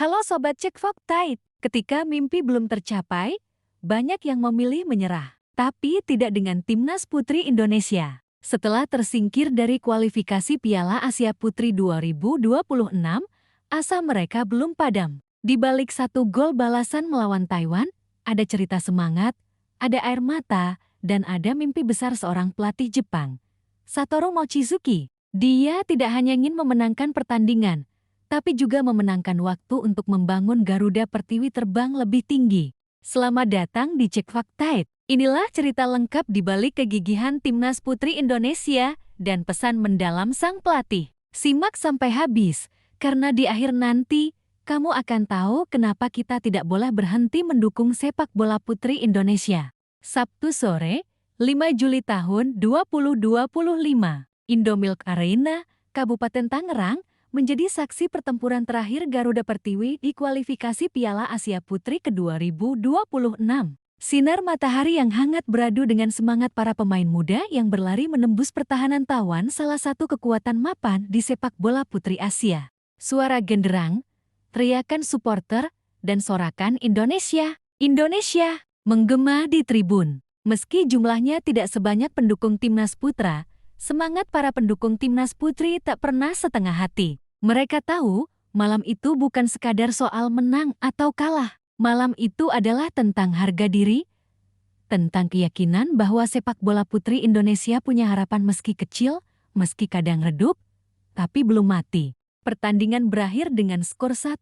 Halo Sobat Cek Fakta, ketika mimpi belum tercapai, banyak yang memilih menyerah. Tapi tidak dengan Timnas Putri Indonesia. Setelah tersingkir dari kualifikasi Piala Asia Putri 2026, asa mereka belum padam. Di balik satu gol balasan melawan Taiwan, ada cerita semangat, ada air mata, dan ada mimpi besar seorang pelatih Jepang, Satoru Mochizuki. Dia tidak hanya ingin memenangkan pertandingan, tapi juga memenangkan waktu untuk membangun Garuda Pertiwi terbang lebih tinggi. Selamat datang di Cek Fakta. Inilah cerita lengkap di balik kegigihan Timnas Putri Indonesia dan pesan mendalam sang pelatih. Simak sampai habis, karena di akhir nanti, kamu akan tahu kenapa kita tidak boleh berhenti mendukung sepak bola putri Indonesia. Sabtu sore, 5 Juli tahun 2025. Indomilk Arena, Kabupaten Tangerang, menjadi saksi pertempuran terakhir Garuda Pertiwi di kualifikasi Piala Asia Putri ke-2026. Sinar matahari yang hangat beradu dengan semangat para pemain muda yang berlari menembus pertahanan tawan, salah satu kekuatan mapan di sepak bola putri Asia. Suara genderang, teriakan supporter, dan sorakan Indonesia, Indonesia, menggema di tribun. Meski jumlahnya tidak sebanyak pendukung Timnas Putra, semangat para pendukung Timnas Putri tak pernah setengah hati. Mereka tahu, malam itu bukan sekadar soal menang atau kalah. Malam itu adalah tentang harga diri, tentang keyakinan bahwa sepak bola putri Indonesia punya harapan meski kecil, meski kadang redup, tapi belum mati. Pertandingan berakhir dengan skor 1-2.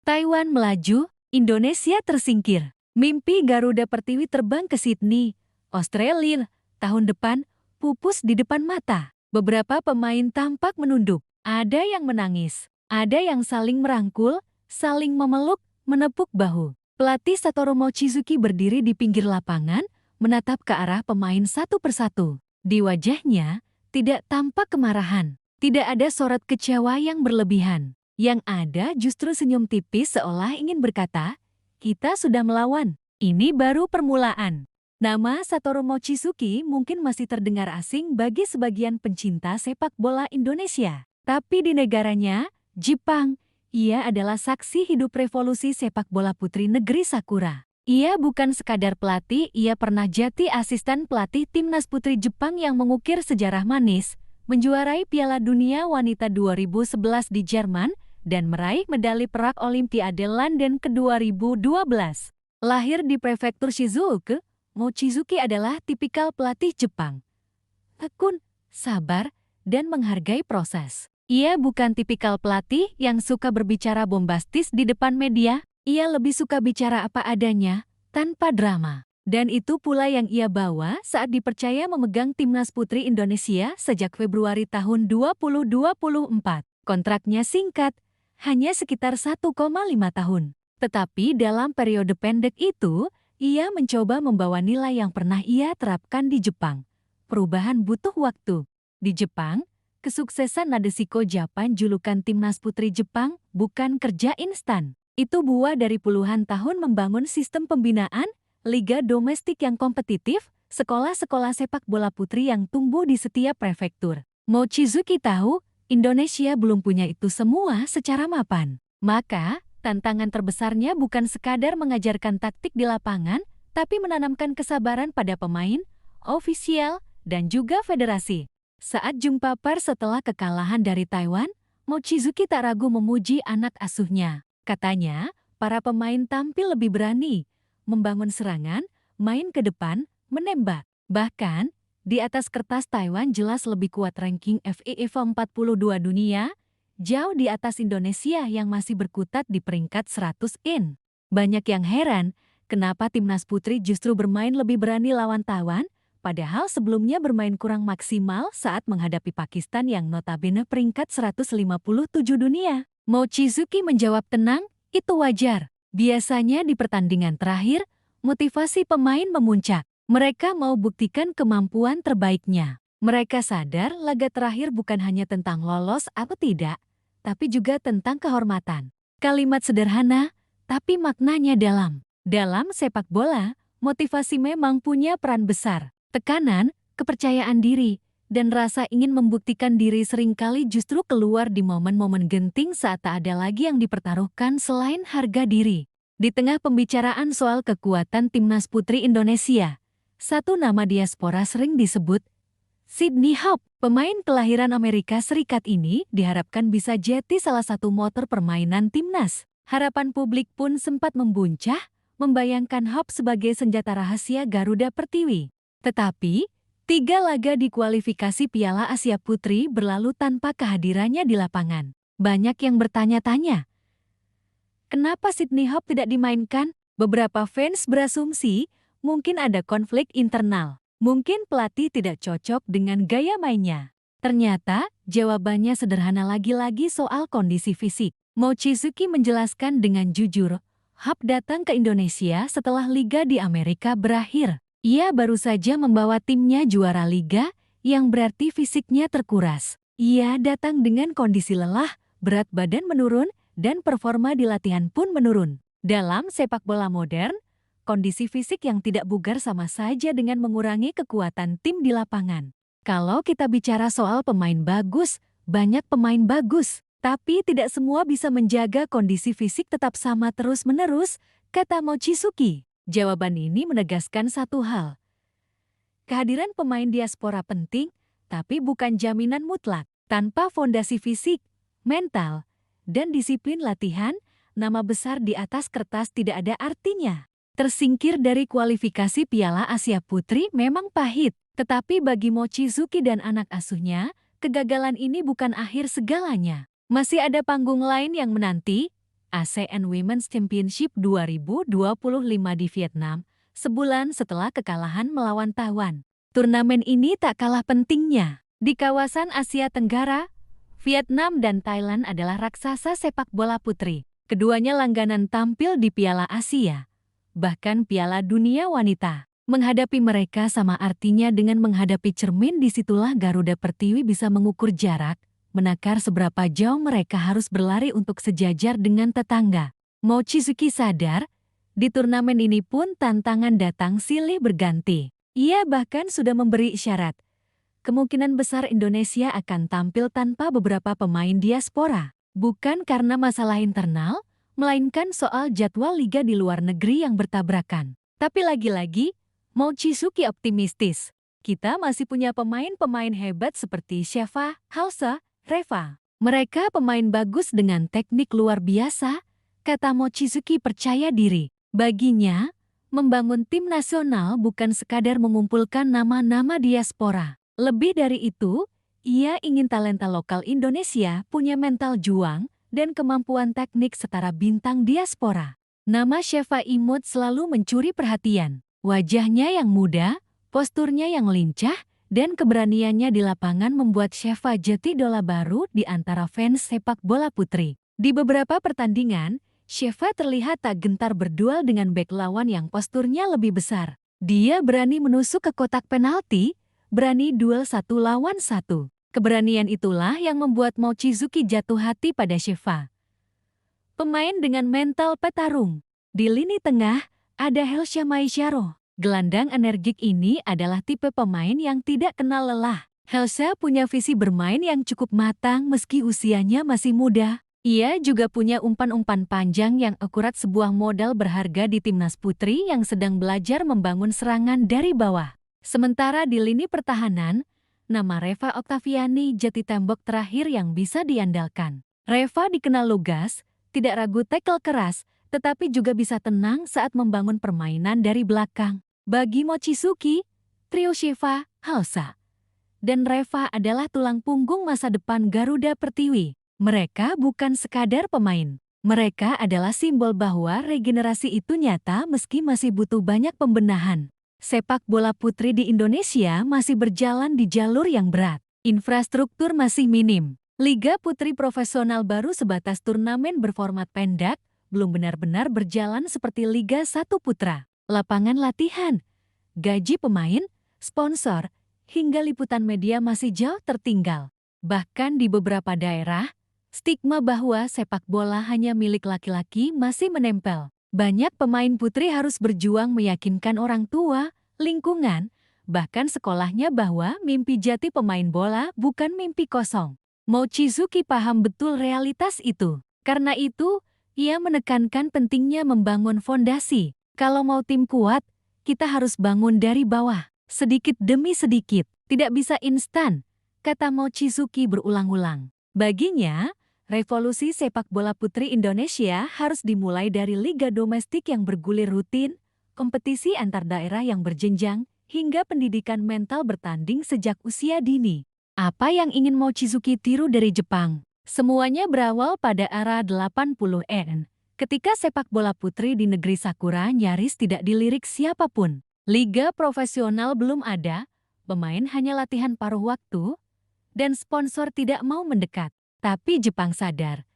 Taiwan melaju, Indonesia tersingkir. Mimpi Garuda Pertiwi terbang ke Sydney, Australia, tahun depan, pupus di depan mata. Beberapa pemain tampak menunduk, ada yang menangis, ada yang saling merangkul, saling memeluk, menepuk bahu. Pelatih Satoru Mochizuki berdiri di pinggir lapangan, menatap ke arah pemain satu persatu. Di wajahnya, tidak tampak kemarahan, tidak ada sorot kecewa yang berlebihan. Yang ada justru senyum tipis seolah ingin berkata, kita sudah melawan, ini baru permulaan. Nama Satoru Mochizuki mungkin masih terdengar asing bagi sebagian pencinta sepak bola Indonesia. Tapi di negaranya, Jepang, ia adalah saksi hidup revolusi sepak bola putri negeri Sakura. Ia bukan sekadar pelatih, ia pernah jadi asisten pelatih Timnas Putri Jepang yang mengukir sejarah manis, menjuarai Piala Dunia Wanita 2011 di Jerman, dan meraih medali perak Olimpiade London ke-2012. Lahir di prefektur Shizuoka, Mochizuki adalah tipikal pelatih Jepang. Tekun, sabar, dan menghargai proses. Ia bukan tipikal pelatih yang suka berbicara bombastis di depan media, ia lebih suka bicara apa adanya, tanpa drama. Dan itu pula yang ia bawa saat dipercaya memegang Timnas Putri Indonesia sejak Februari tahun 2024. Kontraknya singkat, hanya sekitar 1,5 tahun. Tetapi dalam periode pendek itu, ia mencoba membawa nilai yang pernah ia terapkan di Jepang. Perubahan butuh waktu. Di Jepang, kesuksesan Nadeshiko Japan julukan Timnas Putri Jepang bukan kerja instan. Itu buah dari puluhan tahun membangun sistem pembinaan, liga domestik yang kompetitif, sekolah-sekolah sepak bola putri yang tumbuh di setiap prefektur. Mochizuki tahu, Indonesia belum punya itu semua secara mapan. Maka, tantangan terbesarnya bukan sekadar mengajarkan taktik di lapangan, tapi menanamkan kesabaran pada pemain, ofisial, dan juga federasi. Saat jumpa pers setelah kekalahan dari Taiwan, Mochizuki tak ragu memuji anak asuhnya. Katanya, para pemain tampil lebih berani, membangun serangan, main ke depan, menembak. Bahkan, di atas kertas Taiwan jelas lebih kuat ranking FIFA 42 dunia, jauh di atas Indonesia yang masih berkutat di peringkat 100 in. Banyak yang heran, kenapa Timnas Putri justru bermain lebih berani lawan Taiwan, padahal sebelumnya bermain kurang maksimal saat menghadapi Pakistan yang notabene peringkat 157 dunia. Mochizuki menjawab tenang, itu wajar. Biasanya di pertandingan terakhir, motivasi pemain memuncak. Mereka mau buktikan kemampuan terbaiknya. Mereka sadar laga terakhir bukan hanya tentang lolos atau tidak, tapi juga tentang kehormatan. Kalimat sederhana, tapi maknanya dalam. Dalam sepak bola, motivasi memang punya peran besar. Tekanan, kepercayaan diri, dan rasa ingin membuktikan diri seringkali justru keluar di momen-momen genting saat tak ada lagi yang dipertaruhkan selain harga diri. Di tengah pembicaraan soal kekuatan timnas putri Indonesia, satu nama diaspora sering disebut, Sydney Hope. Pemain kelahiran Amerika Serikat ini diharapkan bisa jadi salah satu motor permainan timnas. Harapan publik pun sempat membuncah, membayangkan Hope sebagai senjata rahasia Garuda Pertiwi. Tetapi, 3 laga di kualifikasi Piala Asia Putri berlalu tanpa kehadirannya di lapangan. Banyak yang bertanya-tanya, kenapa Sydney Hope tidak dimainkan? Beberapa fans berasumsi mungkin ada konflik internal. Mungkin pelatih tidak cocok dengan gaya mainnya. Ternyata, jawabannya sederhana lagi-lagi soal kondisi fisik. Mochizuki menjelaskan dengan jujur, Hope datang ke Indonesia setelah liga di Amerika berakhir. Ia baru saja membawa timnya juara liga, yang berarti fisiknya terkuras. Ia datang dengan kondisi lelah, berat badan menurun, dan performa di latihan pun menurun. Dalam sepak bola modern, kondisi fisik yang tidak bugar sama saja dengan mengurangi kekuatan tim di lapangan. Kalau kita bicara soal pemain bagus, banyak pemain bagus, tapi tidak semua bisa menjaga kondisi fisik tetap sama terus-menerus, kata Mochizuki. Jawaban ini menegaskan satu hal. Kehadiran pemain diaspora penting, tapi bukan jaminan mutlak. Tanpa fondasi fisik, mental, dan disiplin latihan, nama besar di atas kertas tidak ada artinya. Tersingkir dari kualifikasi Piala Asia Putri memang pahit, tetapi bagi Mochizuki dan anak asuhnya, kegagalan ini bukan akhir segalanya. Masih ada panggung lain yang menanti, ASEAN Women's Championship 2025 di Vietnam, sebulan setelah kekalahan melawan Taiwan. Turnamen ini tak kalah pentingnya. Di kawasan Asia Tenggara, Vietnam dan Thailand adalah raksasa sepak bola putri. Keduanya langganan tampil di Piala Asia, bahkan Piala Dunia Wanita. Menghadapi mereka sama artinya dengan menghadapi cermin. Disitulah Garuda Pertiwi bisa mengukur jarak, menakar seberapa jauh mereka harus berlari untuk sejajar dengan tetangga. Mochizuki sadar, di turnamen ini pun tantangan datang silih berganti. Ia bahkan sudah memberi isyarat, kemungkinan besar Indonesia akan tampil tanpa beberapa pemain diaspora. Bukan karena masalah internal, melainkan soal jadwal liga di luar negeri yang bertabrakan. Tapi lagi-lagi, Mochizuki optimistis. Kita masih punya pemain-pemain hebat seperti Sheva, Halsa, Reva. Mereka pemain bagus dengan teknik luar biasa, kata Mochizuki percaya diri. Baginya, membangun tim nasional bukan sekadar mengumpulkan nama-nama diaspora. Lebih dari itu, ia ingin talenta lokal Indonesia punya mental juang dan kemampuan teknik setara bintang diaspora. Nama Sheva Imut selalu mencuri perhatian. Wajahnya yang muda, posturnya yang lincah, dan keberaniannya di lapangan membuat Sheva jadi idola baru di antara fans sepak bola putri. Di beberapa pertandingan, Sheva terlihat tak gentar berduel dengan bek lawan yang posturnya lebih besar. Dia berani menusuk ke kotak penalti, berani duel 1 lawan 1. Keberanian itulah yang membuat Mochizuki jatuh hati pada Sheva. Pemain dengan mental petarung. Di lini tengah, ada Helsa Maisyaro. Gelandang energik ini adalah tipe pemain yang tidak kenal lelah. Helsa punya visi bermain yang cukup matang meski usianya masih muda. Ia juga punya umpan-umpan panjang yang akurat, sebuah modal berharga di timnas putri yang sedang belajar membangun serangan dari bawah. Sementara di lini pertahanan, nama Reva Oktaviani jadi tembok terakhir yang bisa diandalkan. Reva dikenal lugas, tidak ragu tackle keras, tetapi juga bisa tenang saat membangun permainan dari belakang. Bagi Mochizuki, trio Sheva, Halsa, dan Reva adalah tulang punggung masa depan Garuda Pertiwi. Mereka bukan sekadar pemain. Mereka adalah simbol bahwa regenerasi itu nyata meski masih butuh banyak pembenahan. Sepak bola putri di Indonesia masih berjalan di jalur yang berat. Infrastruktur masih minim. Liga putri profesional baru sebatas turnamen berformat pendek, belum benar-benar berjalan seperti Liga 1 Putra. Lapangan latihan, gaji pemain, sponsor, hingga liputan media masih jauh tertinggal. Bahkan di beberapa daerah, stigma bahwa sepak bola hanya milik laki-laki masih menempel. Banyak pemain putri harus berjuang meyakinkan orang tua, lingkungan, bahkan sekolahnya bahwa mimpi jati pemain bola bukan mimpi kosong. Mochizuki paham betul realitas itu. Karena itu, ia menekankan pentingnya membangun fondasi. Kalau mau tim kuat, kita harus bangun dari bawah, sedikit demi sedikit, tidak bisa instan, kata Mochizuki berulang-ulang. Baginya, revolusi sepak bola putri Indonesia harus dimulai dari liga domestik yang bergulir rutin, kompetisi antar daerah yang berjenjang, hingga pendidikan mental bertanding sejak usia dini. Apa yang ingin Mochizuki tiru dari Jepang? Semuanya berawal pada era 80-an, ketika sepak bola putri di negeri Sakura nyaris tidak dilirik siapapun. Liga profesional belum ada, pemain hanya latihan paruh waktu, dan sponsor tidak mau mendekat. Tapi Jepang sadar,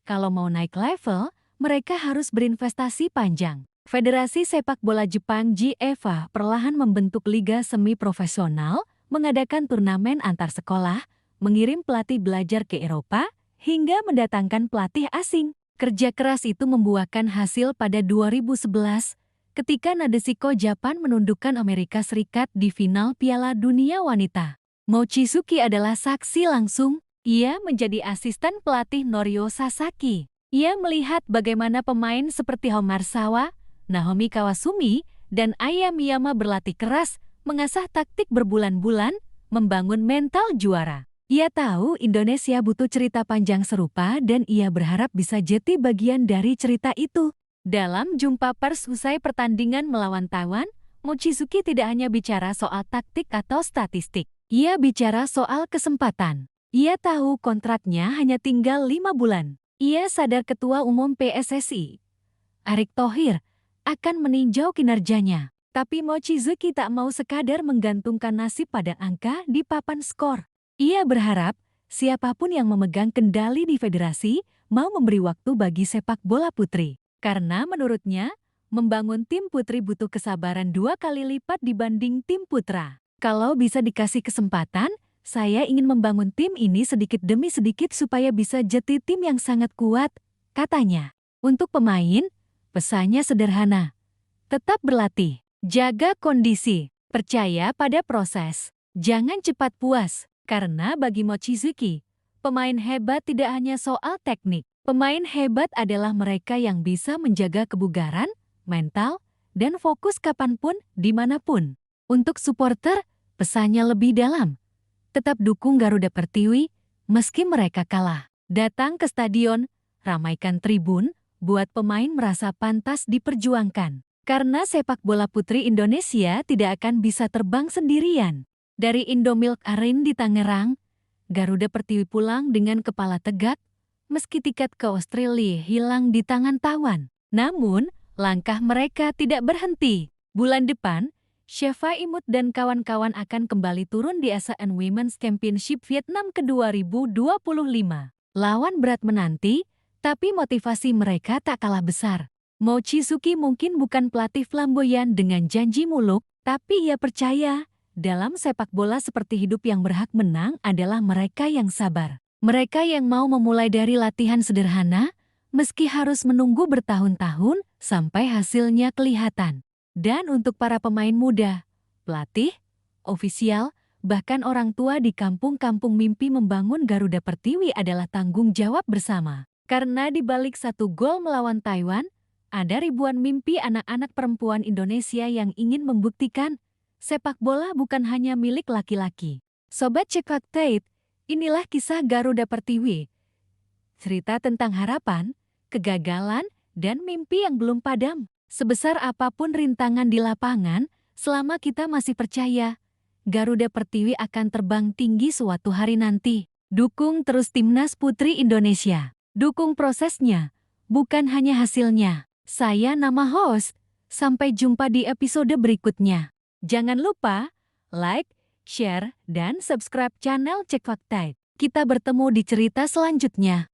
kalau mau naik level, mereka harus berinvestasi panjang. Federasi Sepak Bola Jepang JEFA perlahan membentuk liga semi-profesional, mengadakan turnamen antar sekolah, mengirim pelatih belajar ke Eropa, hingga mendatangkan pelatih asing. Kerja keras itu membuahkan hasil pada 2011, ketika Nadeshiko Japan menundukkan Amerika Serikat di final Piala Dunia Wanita. Mochizuki adalah saksi langsung. Ia menjadi asisten pelatih Norio Sasaki. Ia melihat bagaimana pemain seperti Homar Sawa, Naomi Kawasumi, dan Aya Miyama berlatih keras, mengasah taktik berbulan-bulan, membangun mental juara. Ia tahu Indonesia butuh cerita panjang serupa dan ia berharap bisa jadi bagian dari cerita itu. Dalam jumpa pers usai pertandingan melawan Taiwan, Mochizuki tidak hanya bicara soal taktik atau statistik. Ia bicara soal kesempatan. Ia tahu kontraknya hanya tinggal 5 bulan. Ia sadar Ketua Umum PSSI, Erick Thohir, akan meninjau kinerjanya. Tapi Mochizuki tak mau sekadar menggantungkan nasib pada angka di papan skor. Ia berharap siapapun yang memegang kendali di federasi mau memberi waktu bagi sepak bola putri. Karena menurutnya, membangun tim putri butuh kesabaran 2 kali lipat dibanding tim putra. Kalau bisa dikasih kesempatan, saya ingin membangun tim ini sedikit demi sedikit supaya bisa jadi tim yang sangat kuat, katanya. Untuk pemain, pesannya sederhana. Tetap berlatih, jaga kondisi, percaya pada proses. Jangan cepat puas, karena bagi Mochizuki, pemain hebat tidak hanya soal teknik. Pemain hebat adalah mereka yang bisa menjaga kebugaran, mental, dan fokus kapanpun, dimanapun. Untuk supporter, pesannya lebih dalam. Tetap dukung Garuda Pertiwi, meski mereka kalah. Datang ke stadion, ramaikan tribun, buat pemain merasa pantas diperjuangkan. Karena sepak bola putri Indonesia tidak akan bisa terbang sendirian. Dari Indomilk Arena di Tangerang, Garuda Pertiwi pulang dengan kepala tegak, meski tiket ke Australia hilang di tangan Taiwan. Namun, langkah mereka tidak berhenti. Bulan depan, Sheva Imut dan kawan-kawan akan kembali turun di ASEAN Women's Championship Vietnam ke 2025. Lawan berat menanti, tapi motivasi mereka tak kalah besar. Mochizuki mungkin bukan pelatih flamboyan dengan janji muluk, tapi ia percaya, dalam sepak bola seperti hidup yang berhak menang adalah mereka yang sabar. Mereka yang mau memulai dari latihan sederhana, meski harus menunggu bertahun-tahun sampai hasilnya kelihatan. Dan untuk para pemain muda, pelatih, ofisial, bahkan orang tua di kampung-kampung mimpi membangun Garuda Pertiwi adalah tanggung jawab bersama. Karena di balik 1 gol melawan Taiwan, ada ribuan mimpi anak-anak perempuan Indonesia yang ingin membuktikan sepak bola bukan hanya milik laki-laki. Sobat Cek Fakta, inilah kisah Garuda Pertiwi. Cerita tentang harapan, kegagalan, dan mimpi yang belum padam. Sebesar apapun rintangan di lapangan, selama kita masih percaya, Garuda Pertiwi akan terbang tinggi suatu hari nanti. Dukung terus Timnas Putri Indonesia. Dukung prosesnya, bukan hanya hasilnya. Saya nama host, sampai jumpa di episode berikutnya. Jangan lupa, like, share, dan subscribe channel Cek Fakta. Kita bertemu di cerita selanjutnya.